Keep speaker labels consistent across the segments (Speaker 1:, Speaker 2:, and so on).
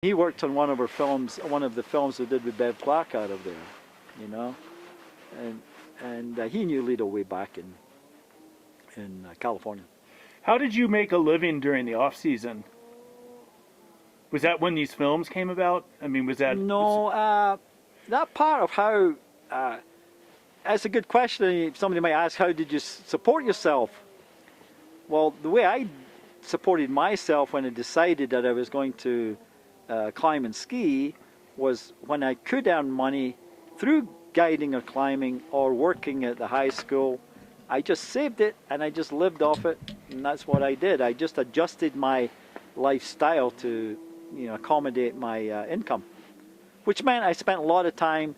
Speaker 1: He worked on one of our films, one of the films we did with Bev Clark out of there, you know, and he knew Lido way back in California.
Speaker 2: How did you make a living during the off season? Was that when these films came about? I mean, was that...
Speaker 1: No, that part of how, that's a good question. Somebody might ask, how did you support yourself? Well, the way I supported myself when I decided that I was going to climb and ski was when I could earn money through guiding or climbing or working at the high school. I just saved it and I just lived off it, and that's what I did. I just adjusted my lifestyle to, you know, accommodate my income, which meant I spent a lot of time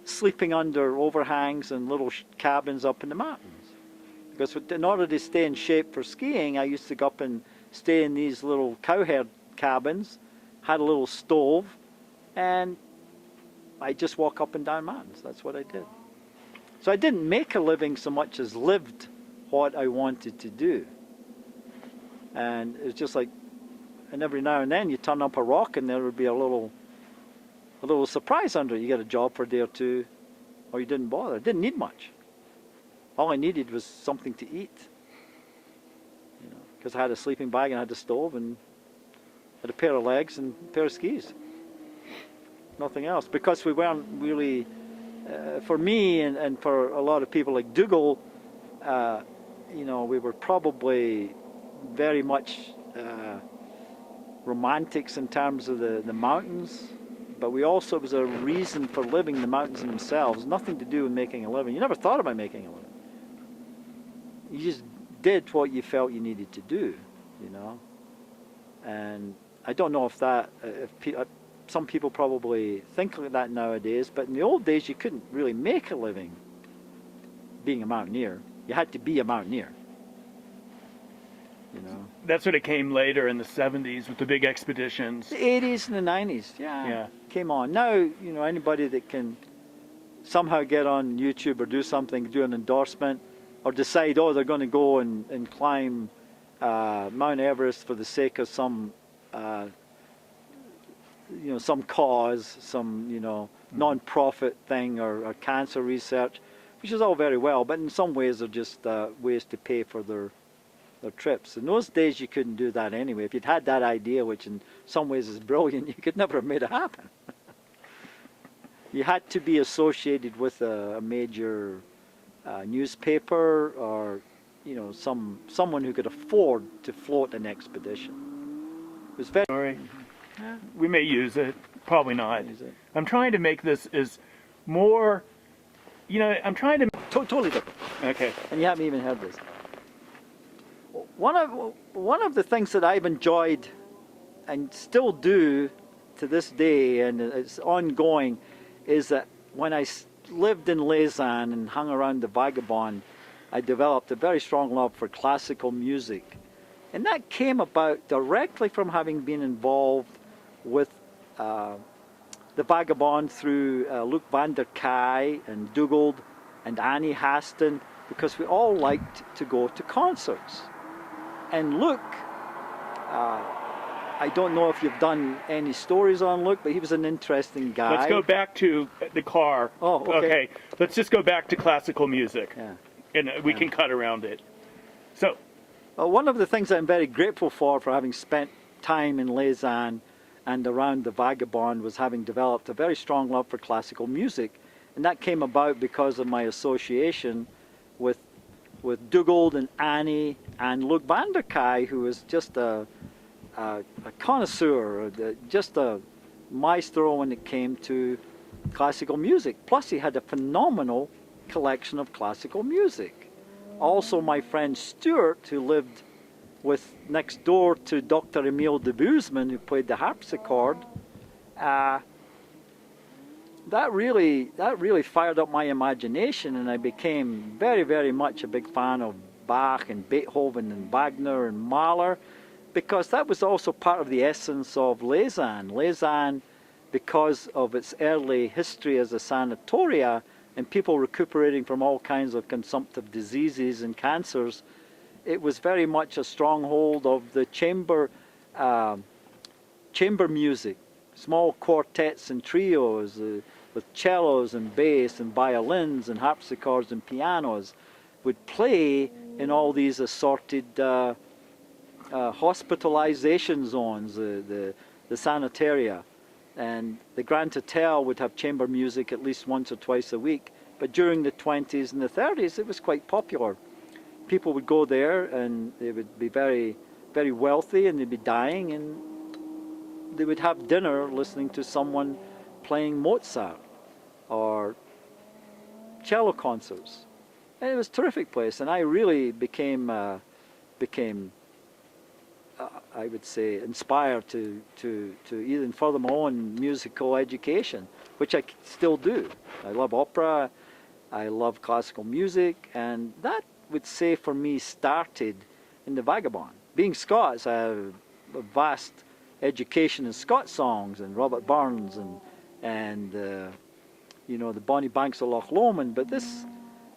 Speaker 1: sleeping under overhangs and little cabins up in the mountains. Because in order to stay in shape for skiing, I used to go up and stay in these little cowherd cabins, had a little stove, and I just walk up and down mountains. That's what I did. So I didn't make a living so much as lived what I wanted to do. And it was just like, and every now and then you turn up a rock and there would be a little surprise under it. You get a job for a day or two, or you didn't bother. I didn't need much. All I needed was something to eat, you know, because I had a sleeping bag and I had a stove and had a pair of legs and a pair of skis. Nothing else, because we weren't really, for me and for a lot of people like Dougal, you know, we were probably very much romantics in terms of the mountains, but we also, it was a reason for living the mountains themselves, nothing to do with making a living. You never thought about making a living. You just did what you felt you needed to do, you know. And I don't know if that, some people probably think like that nowadays, but in the old days you couldn't really make a living being a mountaineer. You had to be a mountaineer, you know.
Speaker 2: That's what it came later in the 70s with the big expeditions.
Speaker 1: The 80s and the 90s, yeah, came on. Now, you know, anybody that can somehow get on YouTube or do something, do an endorsement, or decide, oh, they're going to go and climb Mount Everest for the sake of some, you know, some cause, some, you know, non-profit thing, or cancer research, which is all very well, but in some ways they're just ways to pay for their trips. In those days you couldn't do that anyway. If you'd had that idea, which in some ways is brilliant, you could never have made it happen. You had to be associated with a major newspaper, or, you know, someone who could afford to float an expedition. It was very...
Speaker 2: Sorry. Yeah. We may use it, probably not.
Speaker 1: It.
Speaker 2: I'm trying to make this as more, you know, I'm trying to...
Speaker 1: Totally different.
Speaker 2: Okay.
Speaker 1: And you haven't even heard this. One of the things that I've enjoyed and still do to this day, and it's ongoing, is that when I lived in Lausanne and hung around the Vagabond, I developed a very strong love for classical music. And that came about directly from having been involved with the Vagabond through Luc van der Kay and Dougal and Annie Haston, because we all liked to go to concerts. And Luc, I don't know if you've done any stories on Luc, but he was an interesting guy.
Speaker 2: Let's go back to the car.
Speaker 1: Oh, okay.
Speaker 2: Let's just go back to classical music.
Speaker 1: Yeah.
Speaker 2: And we can cut around it. So,
Speaker 1: one of the things I'm very grateful for having spent time in Lausanne and around the Vagabond, was having developed a very strong love for classical music. And that came about because of my association with Dougal and Annie and Luc van der Kay, who was just a connoisseur, just a maestro when it came to classical music. Plus he had a phenomenal collection of classical music. Also my friend Stuart, who lived next door to Dr. Emile de Bousman, who played the harpsichord, that really fired up my imagination, and I became very, very much a big fan of Bach and Beethoven and Wagner and Mahler, because that was also part of the essence of Lausanne. Lausanne, because of its early history as a sanatoria and people recuperating from all kinds of consumptive diseases and cancers, it was very much a stronghold of the chamber music. small quartets and trios with cellos and bass and violins and harpsichords and pianos would play in all these assorted hospitalization zones, the sanitaria. And the Grand Hotel would have chamber music at least once or twice a week. But during the 20s and the 30s, it was quite popular. People would go there and they would be very, very wealthy and they'd be dying, and they would have dinner listening to someone playing Mozart or cello concerts. And it was a terrific place, and I really became I would say, inspired to even further my own musical education, which I still do. I love opera, I love classical music, and that would say for me started in the Vagabond. Being Scots, I have a vast education in Scots songs and Robert Burns and you know, the Bonnie Banks of Loch Lomond, but this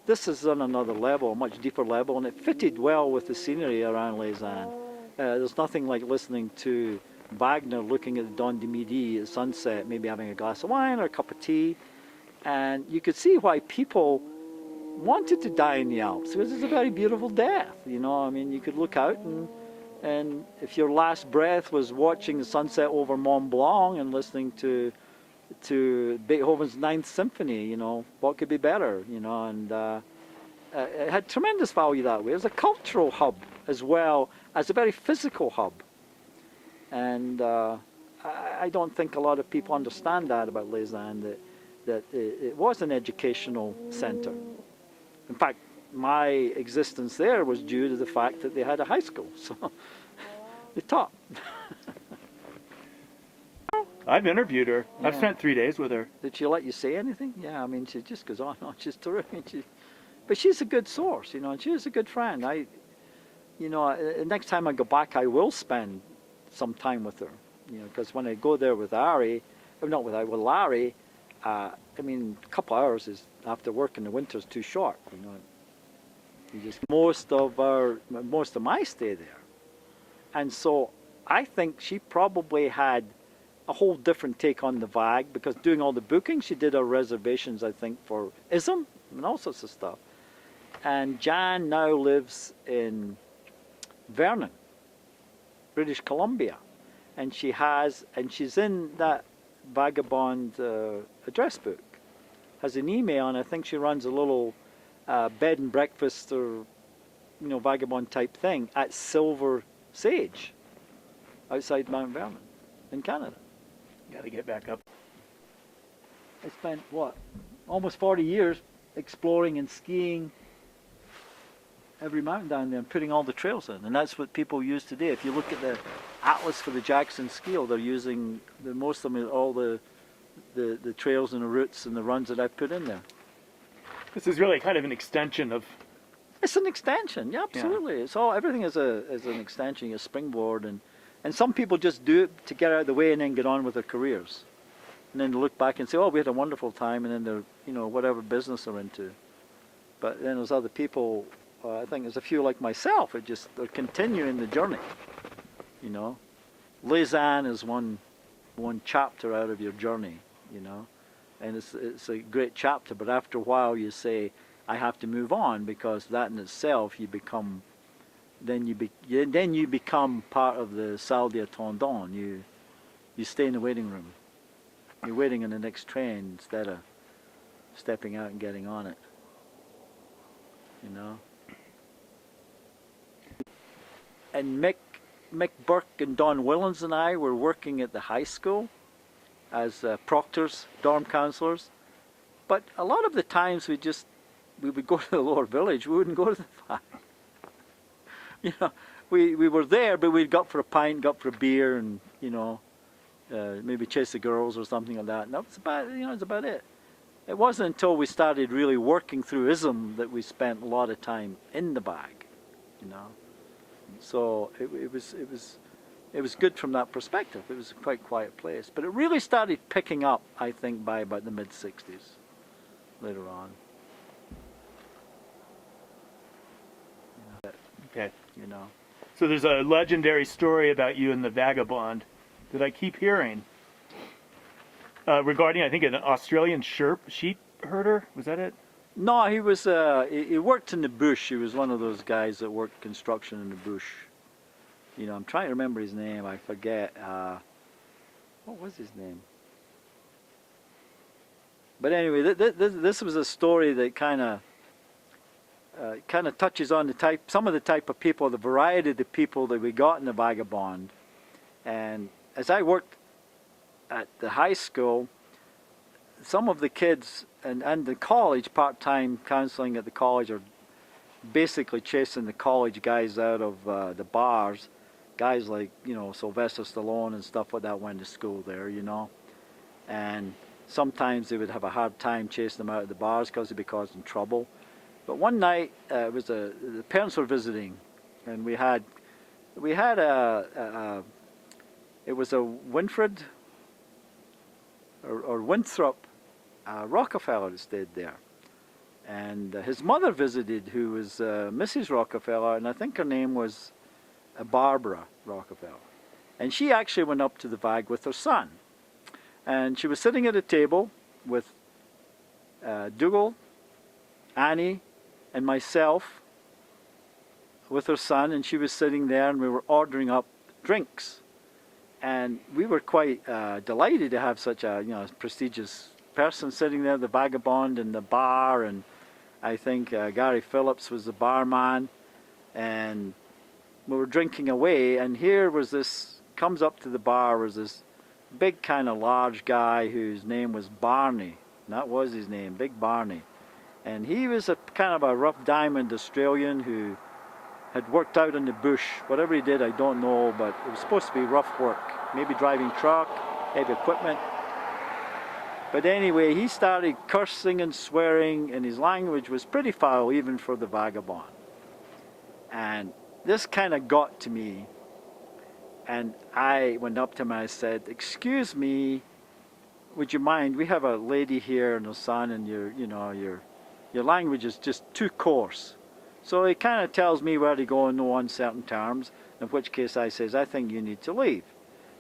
Speaker 1: is on another level, a much deeper level, and it fitted well with the scenery around Les Annes. There's nothing like listening to Wagner looking at the dawn de midi at sunset, maybe having a glass of wine or a cup of tea, and you could see why people wanted to die in the Alps, because it's a very beautiful death, you know. I mean, you could look out and if your last breath was watching the sunset over Mont Blanc and listening to Beethoven's Ninth Symphony, you know, what could be better, you know, and it had tremendous value that way. It was a cultural hub as well as a very physical hub. And I don't think a lot of people understand that about Les Annes, that it was an educational center. In fact, my existence there was due to the fact that they had a high school, so they taught.
Speaker 2: I've interviewed her.
Speaker 1: Yeah.
Speaker 2: I've spent 3 days with her.
Speaker 1: Did she let you say anything? Yeah, I mean, she just goes on. She's terrific. But she's a good source, you know, and she's a good friend. Next time I go back, I will spend some time with her, you know, because when I go there with Larry, I mean, a couple hours is after work in the winter is too short, you know. Most of my stay there, and so I think she probably had a whole different take on the Vag, because doing all the booking, she did her reservations, I think, for ISM and all sorts of stuff. And Jan now lives in Vernon, British Columbia, and she's in that Vagabond address book, has an email, and I think she runs a little bed and breakfast or, you know, Vagabond type thing at Silver Sage outside Mount Vernon in Canada.
Speaker 2: Got to get back up.
Speaker 1: I spent, almost 40 years exploring and skiing every mountain down there and putting all the trails in. And that's what people use today. If you look at the atlas for the Jackson Scale, they're using, most of them, all the trails and the routes and the runs that I've put in there.
Speaker 2: This is really kind of an extension of...
Speaker 1: It's an extension, yeah, absolutely. Yeah. It's all, everything is an extension, a springboard, and some people just do it to get out of the way and then get on with their careers. And then look back and say, oh, we had a wonderful time, and then they're, you know, whatever business they're into. But then there's other people, I think there's a few like myself, they're continuing the journey, you know. Les Annes is one chapter out of your journey, you know. And it's a great chapter, but after a while you say, I have to move on, because that in itself you become... Then you become part of the salle d'attendant. You stay in the waiting room. You're waiting on the next train instead of stepping out and getting on it. You know. And Mick Burke and Don Willens and I were working at the high school as proctors, dorm counselors. But a lot of the times we would go to the lower village. We wouldn't go to the farm. You know, we were there, but we'd go for a pint, go for a beer, and, you know, maybe chase the girls or something like that. And that's about it. It wasn't until we started really working through ISM that we spent a lot of time in the bag, you know. So it was good from that perspective. It was a quite quiet place, but it really started picking up, I think, by about the mid-60s, later on.
Speaker 2: Okay.
Speaker 1: You know.
Speaker 2: So there's a legendary story about you and the Vagabond that I keep hearing. regarding, I think, an Australian sheep herder. Was that it?
Speaker 1: No, he was. He worked in the bush. He was one of those guys that worked construction in the bush. You know, I'm trying to remember his name. I forget. What was his name? But anyway, this was a story that kind of touches on some of the type of people, the variety of the people that we got in the Vagabond. And as I worked at the high school, some of the kids and the college, part-time counseling at the college, are basically chasing the college guys out of the bars. Guys like, you know, Sylvester Stallone and stuff like that went to school there, you know. And sometimes they would have a hard time chasing them out of the bars because they'd be causing trouble. But one night, the parents were visiting, and we had it was a Winfred or Winthrop Rockefeller that stayed there. And his mother visited, who was Mrs. Rockefeller, and I think her name was Barbara Rockefeller. And she actually went up to the Vag with her son. And she was sitting at a table with Dougal, Annie, and myself with her son, and she was sitting there, and we were ordering up drinks. And we were quite delighted to have such a prestigious person sitting there, the Vagabond in the bar, and I think Gary Phillips was the barman, and we were drinking away, and here was this, comes up to the bar, was this big kind of large guy whose name was Barney. And that was his name, Big Barney. And he was a kind of a rough diamond Australian who had worked out in the bush. Whatever he did, I don't know, but it was supposed to be rough work. Maybe driving truck, heavy equipment. But anyway, he started cursing and swearing, and his language was pretty foul even for the Vagabond. And this kind of got to me. And I went up to him and I said, "Excuse me, would you mind? We have a lady here and a son, and your language is just too coarse." So he kind of tells me where to go in no uncertain terms, in which case I says, "I think you need to leave."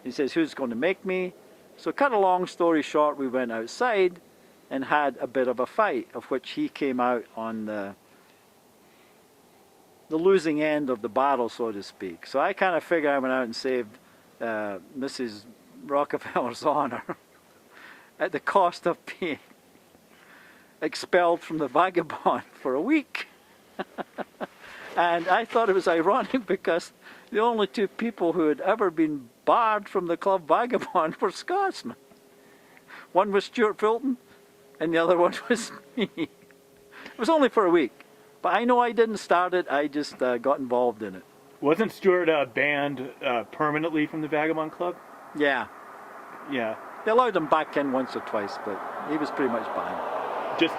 Speaker 1: He says, "Who's going to make me?" So cut a long story short, we went outside and had a bit of a fight, of which he came out on the losing end of the battle, so to speak. So I kind of figure I went out and saved Mrs. Rockefeller's honor at the cost of being expelled from the Vagabond for a week. And I thought it was ironic because the only two people who had ever been barred from the Club Vagabond were Scotsmen. One was Stuart Fulton and the other one was me. It was only for a week. But I know I didn't start it, I just got involved in it.
Speaker 2: Wasn't Stuart banned permanently from the Vagabond Club?
Speaker 1: Yeah.
Speaker 2: Yeah.
Speaker 1: They allowed him back in once or twice, but he was pretty much banned.
Speaker 2: Just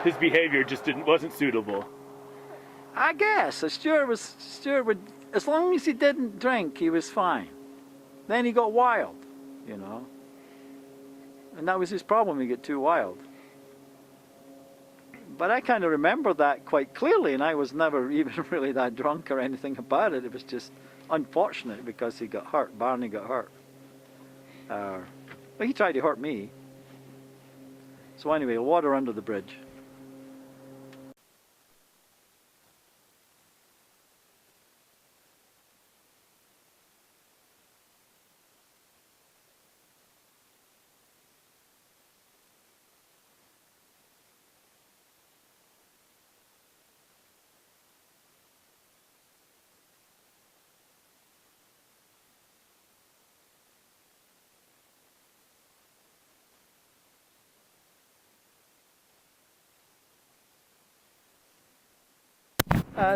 Speaker 2: his behavior just wasn't suitable.
Speaker 1: I guess. Stuart would, as long as he didn't drink, he was fine. Then he got wild, you know. And that was his problem, he got too wild. But I kind of remember that quite clearly, and I was never even really that drunk or anything about it. It was just unfortunate because he got hurt. Barney got hurt. But he tried to hurt me. So anyway, water under the bridge.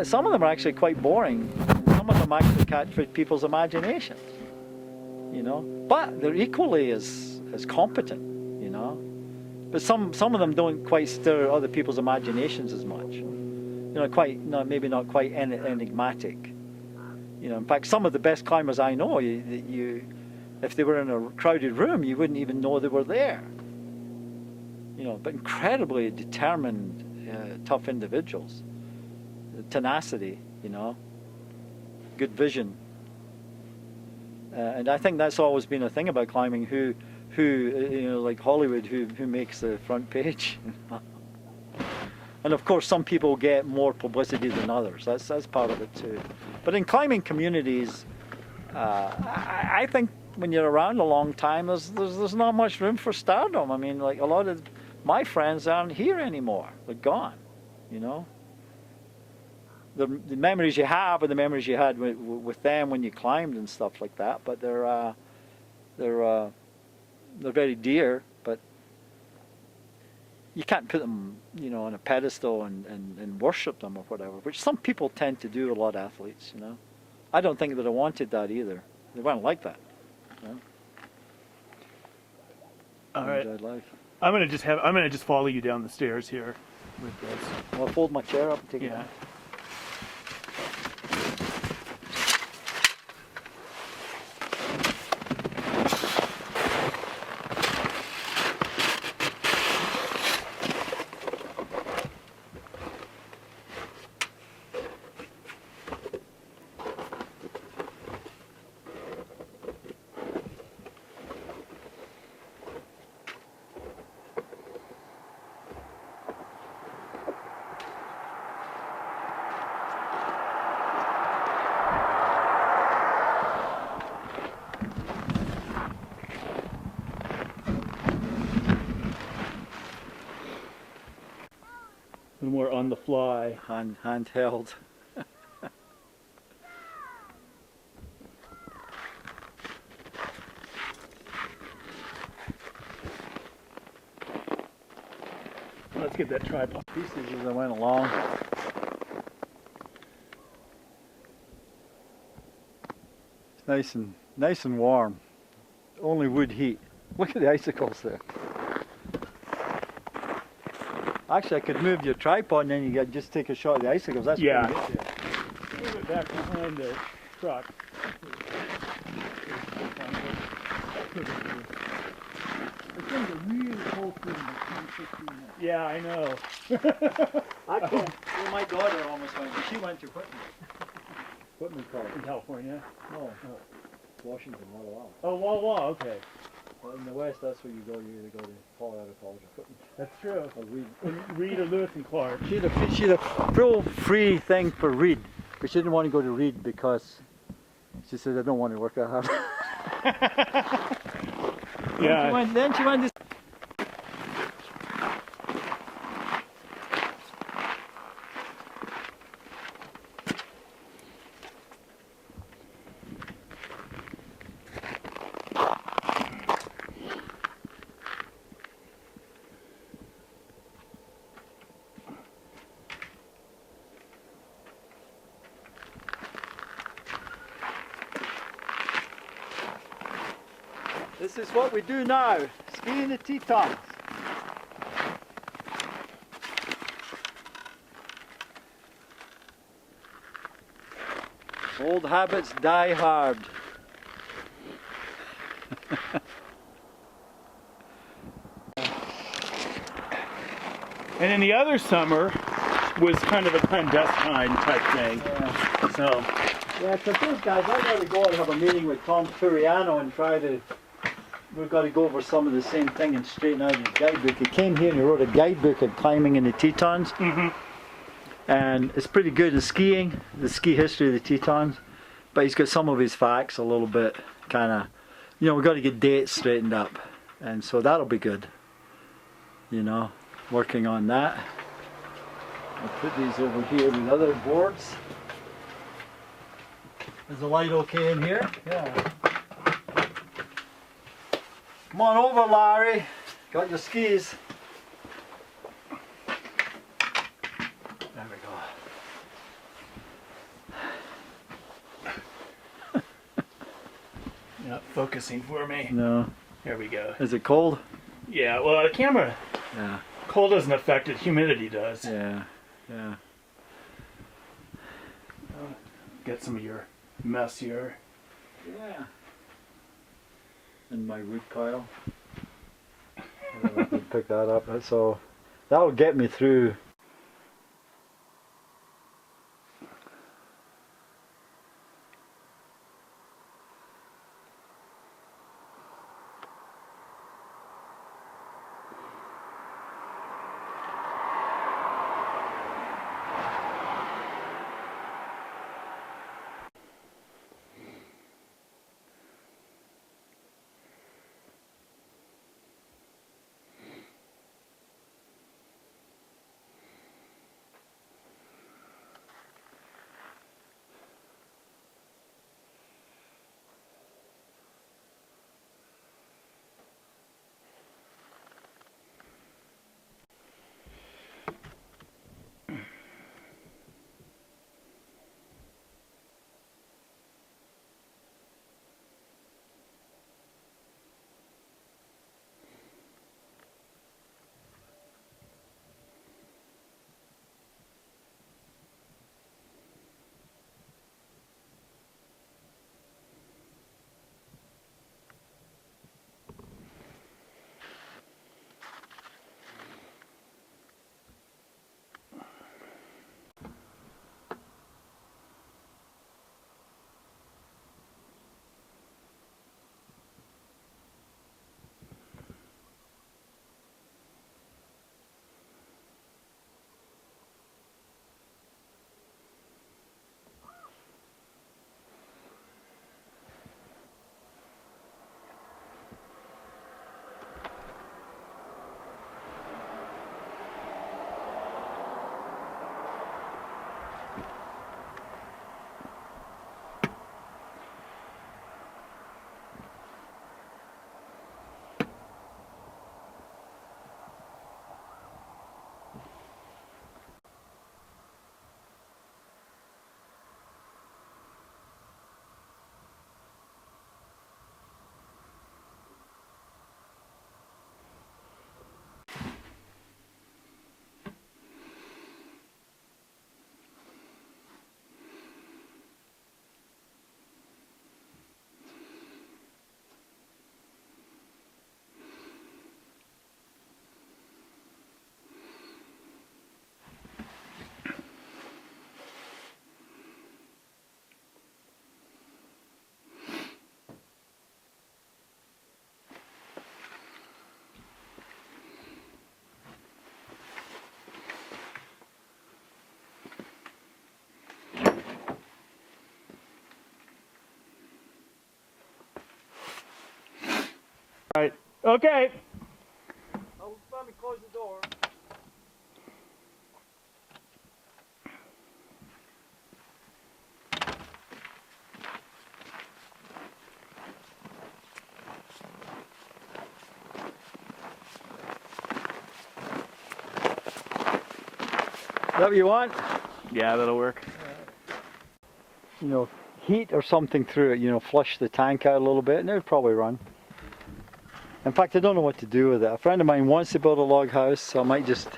Speaker 1: Some of them are actually quite boring. Some of them actually catch people's imaginations, you know. But they're equally as competent, you know. But some of them don't quite stir other people's imaginations as much. You know, maybe not quite enigmatic. You know, in fact, some of the best climbers I know, if they were in a crowded room, you wouldn't even know they were there. You know, but incredibly determined, tough individuals. Tenacity, you know, good vision, and I think that's always been a thing about climbing. Who like Hollywood, who makes the front page. And of course, some people get more publicity than others. That's part of it too. But in climbing communities, I think when you're around a long time, there's not much room for stardom. I mean, like a lot of my friends aren't here anymore. They're gone. You know. The memories you have are the memories you had with them when you climbed and stuff like that. But they're very dear. But you can't put them, on a pedestal and worship them or whatever, which some people tend to do, a lot of athletes, I don't think that I wanted that either. They weren't like that.
Speaker 2: All right.
Speaker 1: Enjoyed life.
Speaker 2: I'm gonna just follow you down the stairs here with this.
Speaker 1: I'll fold my chair up and take it
Speaker 2: Yeah.
Speaker 1: down.
Speaker 2: A little more on the fly.
Speaker 1: Handheld.
Speaker 2: Let's get that tripod.
Speaker 1: Pieces as I went along. It's nice and warm. Only wood heat. Look at the icicles there. Actually, I could move your tripod and then you could just take a shot of the icicles. That's
Speaker 2: Yeah.
Speaker 1: pretty good there.
Speaker 2: Move it back behind the truck.
Speaker 1: It's going to be really cold for 15 minutes.
Speaker 2: Yeah, I know.
Speaker 1: Actually, my daughter almost went. She went to Whitman College.
Speaker 2: In California.
Speaker 1: No, Washington, Walla Walla.
Speaker 2: Oh, Walla Walla, okay.
Speaker 1: Well, in the West, that's where you go. You either go to Colorado College or Whitman.
Speaker 2: That's true.
Speaker 1: Or Reed.
Speaker 2: Reed or Lewis and Clark.
Speaker 1: She had a full free thing for Reed, but she didn't want to go to Reed because she said, I don't want to work that hard.
Speaker 2: Yeah.
Speaker 1: Then she went to This is what we do now, skiing the Tetons. Old habits die hard.
Speaker 2: And then the other summer was kind of a clandestine type thing.
Speaker 1: Yeah.
Speaker 2: So.
Speaker 1: Yeah, because those guys, I got to go and have a meeting with Tom Turiano and try to. We've got to go over some of the same thing and straighten out his guidebook. He came here and he wrote a guidebook on climbing in the Tetons.
Speaker 2: Mm-hmm.
Speaker 1: And it's pretty good in skiing, the ski history of the Tetons. But he's got some of his facts a little bit kind of, we've got to get dates straightened up. And so that'll be good, working on that. I'll put these over here with other boards. Is the light okay in here? Yeah. Come on over, Larry. Got your skis. There we go.
Speaker 2: Not focusing for me.
Speaker 1: No.
Speaker 2: There we go.
Speaker 1: Is it cold?
Speaker 2: Yeah, well, the camera,
Speaker 1: Yeah.
Speaker 2: cold doesn't affect it, humidity does.
Speaker 1: Yeah. Yeah.
Speaker 2: Get some of your mess here.
Speaker 1: Yeah. And my wood pile. I don't know if you pick that up. So that'll get me through.
Speaker 2: Right. Okay.
Speaker 1: Let me close the door. Is that what you want?
Speaker 2: Yeah, that'll work.
Speaker 1: You know, heat or something through it, you know, flush the tank out a little bit and it would probably run. In fact, I don't know what to do with it. A friend of mine wants to build a log house, so I might just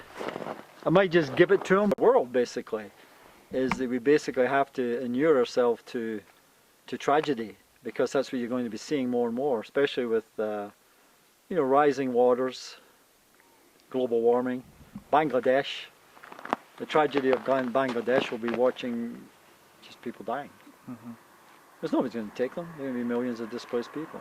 Speaker 1: give it to him. The world basically is that we basically have to inure ourselves to tragedy, because that's what you're going to be seeing more and more, especially with you know, rising waters, global warming, Bangladesh. The tragedy of Bangladesh will be watching just people dying. There's nobody's going to take them. There are going to be millions of displaced people.